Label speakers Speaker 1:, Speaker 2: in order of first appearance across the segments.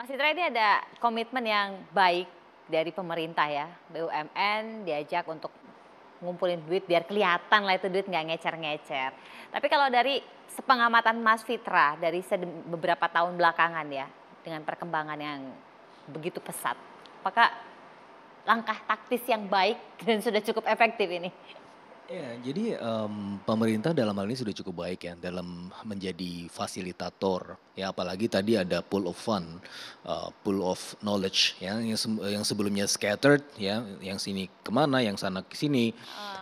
Speaker 1: Mas Citra, ini ada komitmen yang baik dari pemerintah ya, BUMN diajak untuk ngumpulin duit biar kelihatan lah itu duit nggak ngecer-ngecer. Tapi kalau dari sepengamatan Mas Fitra dari beberapa tahun belakangan ya, dengan perkembangan yang begitu pesat, apakah langkah taktis yang baik dan sudah cukup efektif ini?
Speaker 2: Ya, jadi pemerintah dalam hal ini sudah cukup baik ya dalam menjadi fasilitator ya, apalagi tadi ada pool of fund, pool of knowledge ya yang sebelumnya scattered ya, yang sini kemana, yang sana ke sini,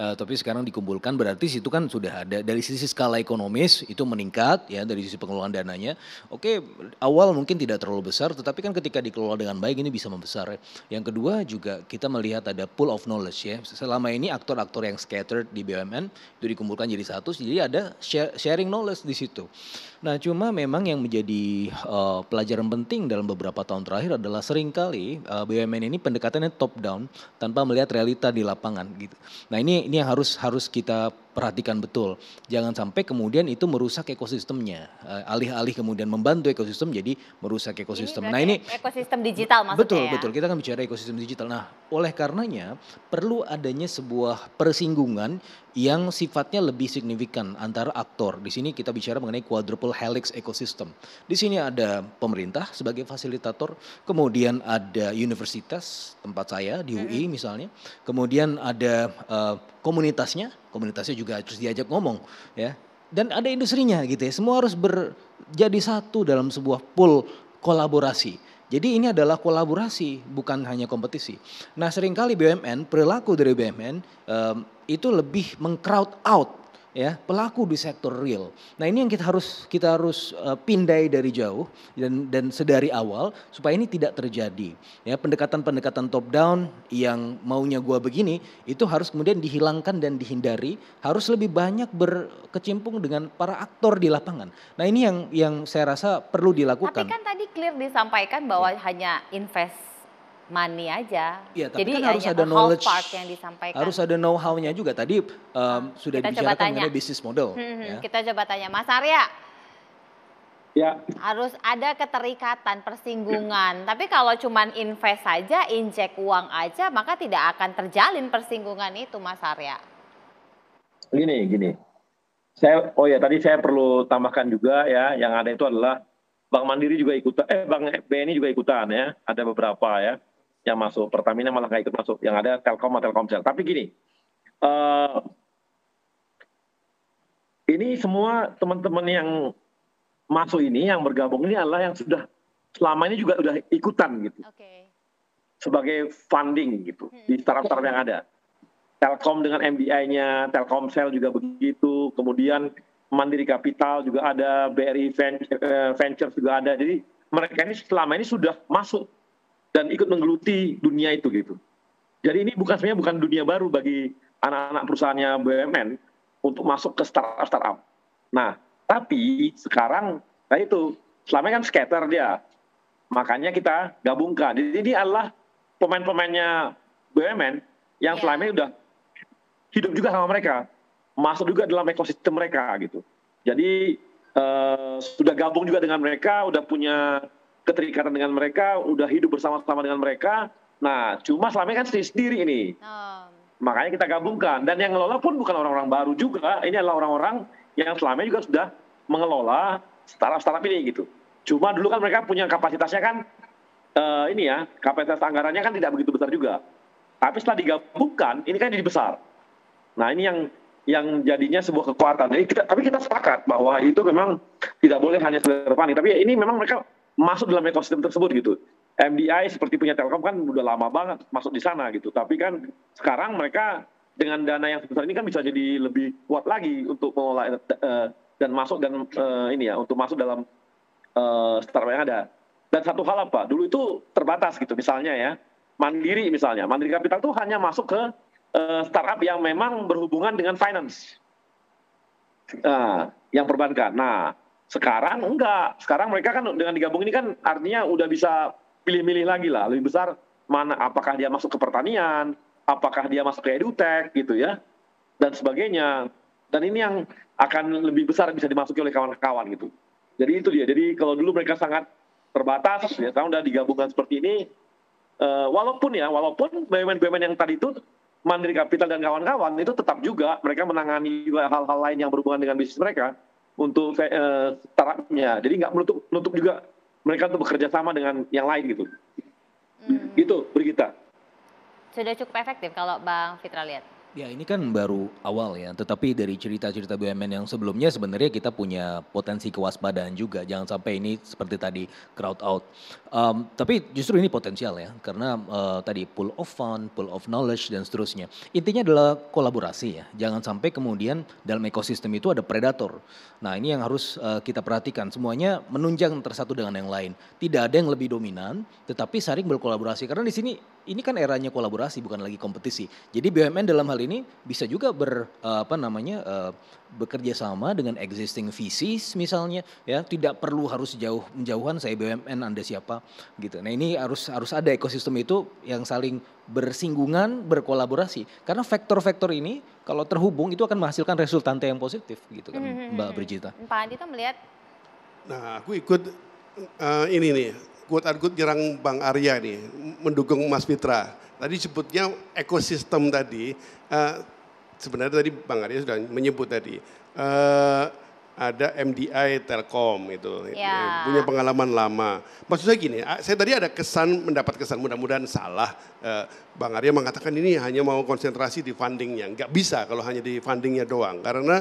Speaker 2: tapi sekarang dikumpulkan berarti situ kan sudah ada dari sisi skala ekonomis itu meningkat ya, dari sisi pengelolaan dananya. Oke, awal mungkin tidak terlalu besar tetapi kan ketika dikelola dengan baik ini bisa membesar ya. Yang kedua juga kita melihat ada pool of knowledge ya, selama ini aktor-aktor yang scattered di BUMN itu dikumpulkan jadi satu, jadi ada sharing knowledge di situ. Nah, cuma memang yang menjadi pelajaran penting dalam beberapa tahun terakhir adalah seringkali BUMN ini pendekatannya top down tanpa melihat realita di lapangan gitu. Nah, ini yang harus kita perhatikan betul. Jangan sampai kemudian itu merusak ekosistemnya. Alih-alih kemudian membantu ekosistem jadi merusak
Speaker 1: Ini
Speaker 2: ekosistem. Nah,
Speaker 1: berarti
Speaker 2: ini
Speaker 1: ekosistem digital maksudnya
Speaker 2: betul
Speaker 1: ya?
Speaker 2: betul, kita kan bicara ekosistem digital. Nah, oleh karenanya perlu adanya sebuah persinggungan yang sifatnya lebih signifikan antara aktor. Di sini kita bicara mengenai quadruple helix ecosystem. Di sini ada pemerintah sebagai fasilitator, kemudian ada universitas tempat saya di UI misalnya, kemudian ada komunitasnya juga harus diajak ngomong ya. Dan ada industrinya gitu ya. Semua harus jadi satu dalam sebuah pool kolaborasi. Jadi ini adalah kolaborasi, bukan hanya kompetisi. Nah, seringkali BUMN, perilaku dari BUMN itu lebih meng-crowd out ya pelaku di sektor real. Nah, ini yang kita harus pindai dari jauh dan sedari awal supaya ini tidak terjadi. Ya, pendekatan-pendekatan top down yang maunya gua begini itu harus kemudian dihilangkan dan dihindari, harus lebih banyak berkecimpung dengan para aktor di lapangan. Nah, ini yang saya rasa perlu
Speaker 1: Tapi
Speaker 2: dilakukan.
Speaker 1: kan tadi clear disampaikan bahwa
Speaker 2: Ya.
Speaker 1: hanya invest money aja.
Speaker 2: Iya, tapi kan
Speaker 1: Jadi
Speaker 2: harus
Speaker 1: hanya
Speaker 2: ada
Speaker 1: a half
Speaker 2: knowledge,
Speaker 1: part yang
Speaker 2: harus
Speaker 1: disampaikan.
Speaker 2: ada know-how-nya juga. Tadi sudah
Speaker 1: Kita coba
Speaker 2: dibicarakan
Speaker 1: tanya.
Speaker 2: mengenai bisnis model, ya.
Speaker 1: Kita coba tanya Mas Arya,
Speaker 3: Ya,
Speaker 1: harus ada keterikatan, persinggungan. Tapi kalau cuman invest saja, injek uang aja, maka tidak akan terjalin persinggungan itu, Mas Arya.
Speaker 3: gini. Tadi saya perlu tambahkan juga ya, yang ada itu adalah Bank Mandiri juga ikutan, Bank BNI juga ikutan ya, ada beberapa ya yang masuk. Pertamina malah nggak ikut masuk, yang ada Telkom atau Telkomsel. Tapi gini, eh, ini semua teman-teman yang masuk ini, yang bergabung ini adalah yang sudah selama ini juga udah ikutan gitu,
Speaker 1: Oke.
Speaker 3: sebagai funding gitu di startup-startup yang ada. Telkom dengan MBI-nya, Telkomsel juga begitu, kemudian Mandiri Capital juga ada, BRI Ventures juga ada. Jadi mereka ini selama ini sudah masuk dan ikut menggeluti dunia itu gitu. Jadi ini sebenarnya bukan dunia baru bagi anak-anak perusahaannya BUMN untuk masuk ke startup. Nah, tapi sekarang itu selama ini kan scatter dia. Makanya kita gabungkan. Jadi ini adalah pemain-pemainnya BUMN yang selama ini udah hidup juga sama mereka, masuk juga dalam ekosistem mereka gitu. Jadi sudah gabung juga dengan mereka, udah punya keterikatan dengan mereka, udah hidup bersama-sama dengan mereka. Nah, cuma selama ini kan sendiri ini. Makanya kita gabungkan. Dan yang ngelola pun bukan orang-orang baru juga. Ini adalah orang-orang yang selama ini juga sudah mengelola startup-startup ini gitu. Cuma dulu kan mereka punya kapasitasnya kan, kapasitas anggarannya kan tidak begitu besar juga. Tapi setelah digabungkan, ini kan jadi besar. Nah, ini yang jadinya sebuah kekuatan. Tapi kita sepakat bahwa itu memang tidak boleh hanya sekedar funding. Tapi ini memang mereka masuk dalam ekosistem tersebut gitu. MDI seperti punya Telkom kan udah lama banget masuk di sana gitu. Tapi kan sekarang mereka dengan dana yang sebesar ini kan bisa jadi lebih kuat lagi untuk mengelola dan masuk untuk masuk dalam startup yang ada. Dan satu hal apa? Dulu itu terbatas gitu. Misalnya ya, Mandiri Capital itu hanya masuk ke startup yang memang berhubungan dengan finance, yang perbankan. Nah, sekarang enggak. Sekarang mereka kan dengan digabung ini kan artinya udah bisa pilih-milih lagi lah, lebih besar mana, apakah dia masuk ke pertanian, apakah dia masuk ke edutech gitu ya, dan sebagainya. Dan ini yang akan lebih besar bisa dimasuki oleh kawan-kawan gitu. Jadi itu dia. Jadi kalau dulu mereka sangat terbatas, ya sekarang udah digabungkan seperti ini. Walaupun BUMN-BUMN yang tadi itu Mandiri Capital dan kawan-kawan itu tetap juga mereka menangani juga hal-hal lain yang berhubungan dengan bisnis mereka untuk startupnya. Jadi nggak menutup juga mereka untuk bekerja sama dengan yang lain gitu. Gitu, Brigita.
Speaker 1: Sudah cukup efektif kalau Bang Fitra lihat.
Speaker 2: Ya ini kan baru awal ya, tetapi dari cerita-cerita BUMN yang sebelumnya sebenarnya kita punya potensi kewaspadaan juga. Jangan sampai ini seperti tadi crowd out. Tapi justru ini potensial ya, karena tadi pool of fund, pool of knowledge dan seterusnya. Intinya adalah kolaborasi ya. Jangan sampai kemudian dalam ekosistem itu ada predator. Nah ini yang harus kita perhatikan. Semuanya menunjang tersatu dengan yang lain. Tidak ada yang lebih dominan, tetapi saling berkolaborasi. Karena di sini ini kan eranya kolaborasi bukan lagi kompetisi. Jadi BUMN dalam hal ini bisa juga bekerja sama dengan existing VCs misalnya ya, tidak perlu harus jauhan saya BUMN Anda siapa gitu. Nah ini harus ada ekosistem itu yang saling bersinggungan, berkolaborasi. Karena faktor-faktor ini kalau terhubung itu akan menghasilkan resultante yang positif gitu kan Mbak Brigita.
Speaker 1: Pak Andito melihat?
Speaker 4: Nah aku ikut ini nih, quote-unquote nyerang Bang Arya nih, mendukung Mas Fitra. Tadi sebutnya ekosistem tadi, sebenarnya tadi Bang Arya sudah menyebut tadi, ada MDI Telkom itu,
Speaker 1: Ya.
Speaker 4: punya pengalaman lama. Maksud saya gini, saya tadi ada mendapat kesan mudah-mudahan salah. Bang Arya mengatakan ini hanya mau konsentrasi di fundingnya, nggak bisa kalau hanya di fundingnya doang. Karena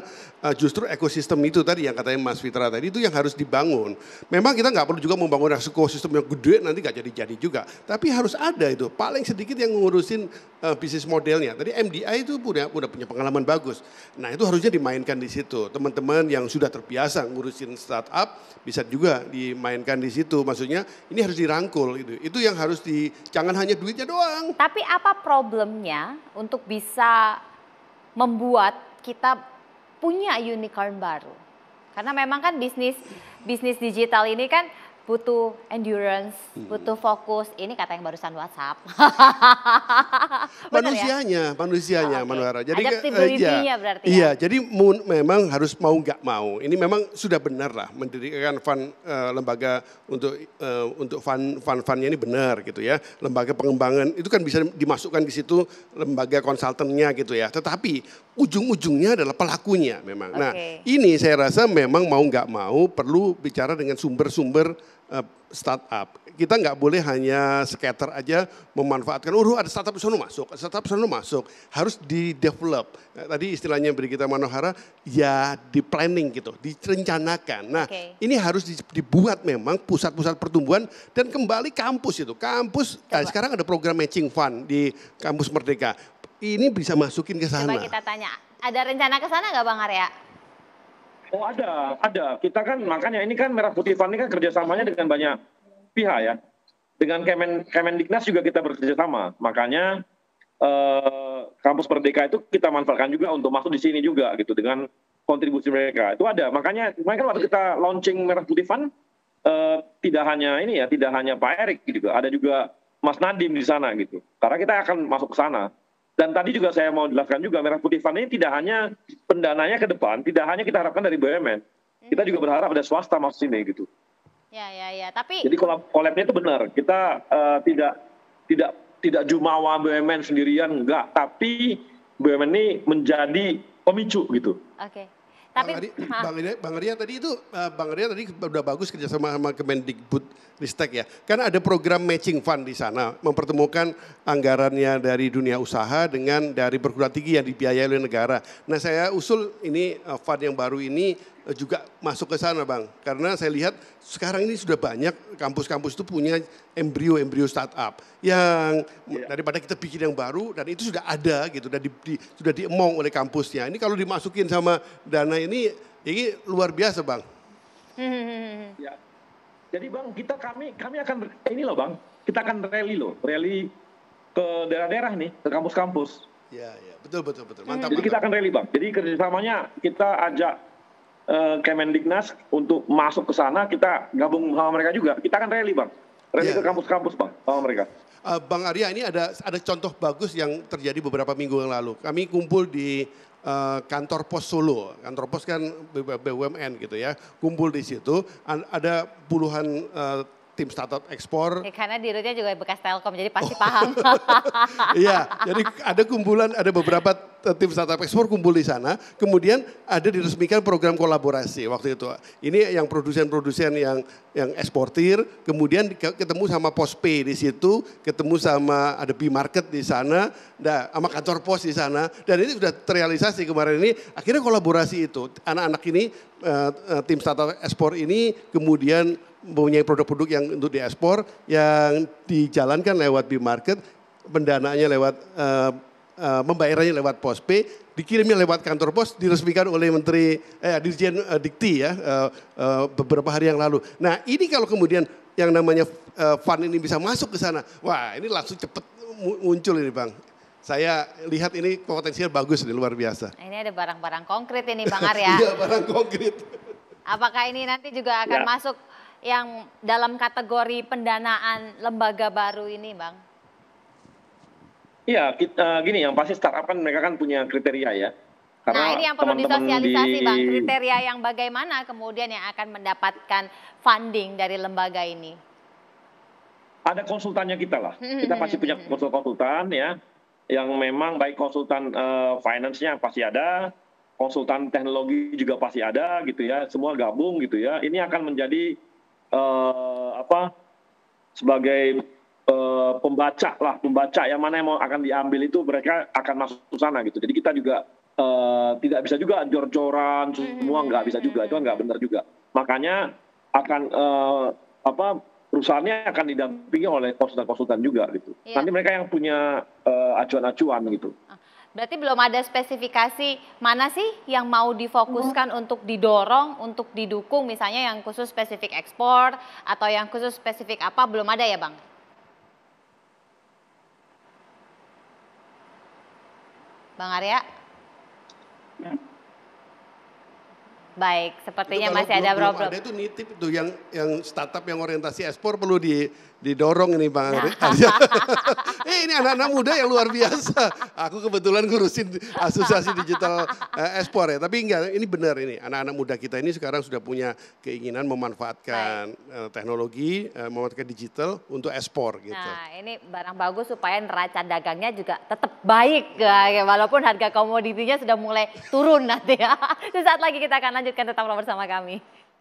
Speaker 4: justru ekosistem itu tadi yang katanya Mas Fitra tadi itu yang harus dibangun. Memang kita nggak perlu juga membangun ekosistem yang gede nanti nggak jadi-jadi juga. Tapi harus ada itu, paling sedikit yang ngurusin bisnis modelnya. Tadi MDI itu udah punya pengalaman bagus. Nah itu harusnya dimainkan di situ. Teman-teman yang sudah terbiasa ngurusin startup bisa juga dimainkan di situ. Maksudnya ini harus dirangkul gitu. Itu yang harus jangan hanya duitnya doang.
Speaker 1: Tapi apa problemnya untuk bisa membuat kita punya unicorn baru? Karena memang kan bisnis digital ini kan butuh endurance, butuh fokus. Ini kata yang barusan WhatsApp. Benar ya?
Speaker 4: Manusianya,
Speaker 1: Oh,
Speaker 4: Manuhara.
Speaker 1: Jadi adaptability-nya berarti ya?
Speaker 4: Iya, jadi memang harus mau nggak mau. Ini memang sudah benar lah mendirikan lembaga untuk fund-fundnya ini benar gitu ya. Lembaga pengembangan itu kan bisa dimasukkan di situ lembaga konsultannya gitu ya. Tetapi ujung-ujungnya adalah pelakunya memang. Nah ini saya rasa memang mau nggak mau perlu bicara dengan sumber-sumber startup. Kita nggak boleh hanya scatter aja memanfaatkan, ada startup di sana masuk, harus di-develop. Tadi istilahnya Brigita Manohara, ya di planning gitu, direncanakan. Nah ini harus dibuat memang pusat-pusat pertumbuhan dan kembali kampus itu. Sekarang ada program matching fund di Kampus Merdeka. Ini bisa masukin ke sana.
Speaker 1: Coba kita tanya, ada rencana ke sana nggak Bang Arya?
Speaker 3: Oh ada. Kita kan makanya ini kan Merah Putih Fund ini kan kerjasamanya dengan banyak pihak ya. Dengan Kemendiknas juga kita bekerja sama. Makanya Kampus Merdeka itu kita manfaatkan juga untuk masuk di sini juga gitu dengan kontribusi mereka. Itu ada. Makanya waktu kita launching Merah Putih Fund tidak hanya Pak Erik gitu. Ada juga Mas Nadiem di sana gitu. Karena kita akan masuk ke sana. Dan tadi juga saya mau jelaskan juga Merah Putih Fund ini tidak hanya pendananya ke depan, tidak hanya kita harapkan dari BUMN. Kita juga berharap ada swasta masuk sini gitu.
Speaker 1: Ya. Tapi
Speaker 3: jadi collab-nya itu benar. Kita tidak jumawa BUMN sendirian, enggak. Tapi BUMN ini menjadi pemicu gitu.
Speaker 1: Oke. Tapi
Speaker 4: Bang Arya tadi udah bagus kerjasama sama Kemendikbud Ristek ya. Kan ada program matching fund di sana, mempertemukan anggarannya dari dunia usaha dengan dari perguruan tinggi yang dibiayai oleh negara. Nah saya usul ini fund yang baru ini juga masuk ke sana Bang. Karena saya lihat sekarang ini sudah banyak kampus-kampus itu punya embrio startup. Yang daripada kita bikin yang baru dan itu sudah ada gitu. Dan sudah diemong oleh kampusnya. Ini kalau dimasukin sama dana ini luar biasa Bang.
Speaker 3: Ya. Jadi Bang kami akan ini loh Bang. Kita akan rally ke daerah-daerah nih, ke kampus-kampus.
Speaker 4: Ya, betul. Mantap.
Speaker 3: Jadi kita akan rally Bang. Jadi kerjasamanya kita ajak Kemendiknas untuk masuk ke sana, kita gabung sama mereka juga. Kita akan rally Bang, ke kampus-kampus Bang sama mereka.
Speaker 4: Bang Arya ini ada contoh bagus yang terjadi beberapa minggu yang lalu. Kami kumpul di kantor pos Solo, kantor pos kan BUMN gitu ya, kumpul di situ. Ada puluhan tim startup ekspor.
Speaker 1: Ya, karena dirutnya juga bekas Telkom, jadi pasti paham.
Speaker 4: Iya, jadi ada kumpulan, ada beberapa tim startup ekspor kumpul di sana, kemudian ada diresmikan program kolaborasi waktu itu. Ini yang produsen-produsen yang eksportir, kemudian ketemu sama Postpay di situ, ketemu sama ada B-Market di sana, sama kantor pos di sana, dan ini sudah terrealisasi kemarin ini. Akhirnya kolaborasi itu, anak-anak ini, tim startup ekspor ini kemudian mempunyai produk-produk yang untuk diekspor, yang dijalankan lewat B-Market, pendanaannya lewat membayarannya lewat Postpay, dikirimnya lewat kantor pos, diresmikan oleh Dirjen Dikti ya beberapa hari yang lalu. Nah ini kalau kemudian yang namanya fund ini bisa masuk ke sana, wah ini langsung cepat muncul ini Bang. Saya lihat ini potensinya bagus, ini luar biasa.
Speaker 1: Ini ada barang-barang konkret ini Bang Arya.
Speaker 4: Iya barang konkret.
Speaker 1: Apakah ini nanti juga akan masuk yang dalam kategori pendanaan lembaga baru ini Bang?
Speaker 3: Iya, gini yang pasti startup kan mereka kan punya kriteria ya. Karena
Speaker 1: Nah ini yang perlu disosialisasi
Speaker 3: di...
Speaker 1: Bang, kriteria yang bagaimana kemudian yang akan mendapatkan funding dari lembaga ini?
Speaker 3: Ada konsultannya kita lah, kita pasti punya konsultan ya, yang memang baik konsultan finance-nya pasti ada, konsultan teknologi juga pasti ada gitu ya, semua gabung gitu ya. Ini akan menjadi sebagai pembaca yang mana yang mau akan diambil itu mereka akan masuk ke sana gitu. Jadi kita juga tidak bisa juga jor-joran semua, nggak bisa juga, itu nggak benar juga. Makanya akan perusahaannya akan didampingi oleh konsultan-konsultan juga gitu.
Speaker 1: Iya.
Speaker 3: Nanti mereka yang punya acuan-acuan gitu.
Speaker 1: Berarti belum ada spesifikasi mana sih yang mau difokuskan untuk didorong, untuk didukung, misalnya yang khusus spesifik ekspor atau yang khusus spesifik apa, belum ada ya Bang? Bang Arya? Baik, sepertinya masih ada problem.
Speaker 4: Ada itu nitip itu yang startup yang orientasi ekspor perlu didorong ini Bang Arya. Ini anak-anak muda yang luar biasa. Aku kebetulan ngurusin asosiasi digital ekspor ya. Tapi enggak, ini benar ini. Anak-anak muda kita ini sekarang sudah punya keinginan memanfaatkan teknologi, memanfaatkan digital untuk ekspor gitu.
Speaker 1: Nah ini barang bagus supaya neraca dagangnya juga tetap baik. Ya, walaupun harga komoditinya sudah mulai turun nanti ya. Sesaat lagi kita akan lanjutkan, tetaplah bersama kami.